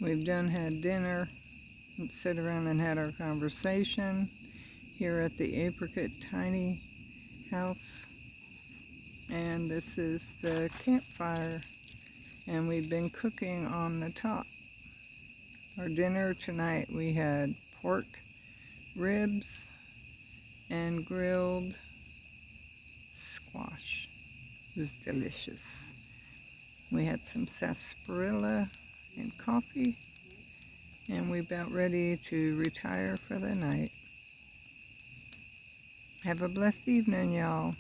We've done had dinner and sit around and had our conversation here at the Apricate tiny house. And this is the campfire, and we've been cooking on the top. Our dinner tonight, we had pork ribs and grilled squash. It was delicious. We had some sarsaparilla and coffee, and we're about ready to retire for the night. Have a blessed evening, y'all.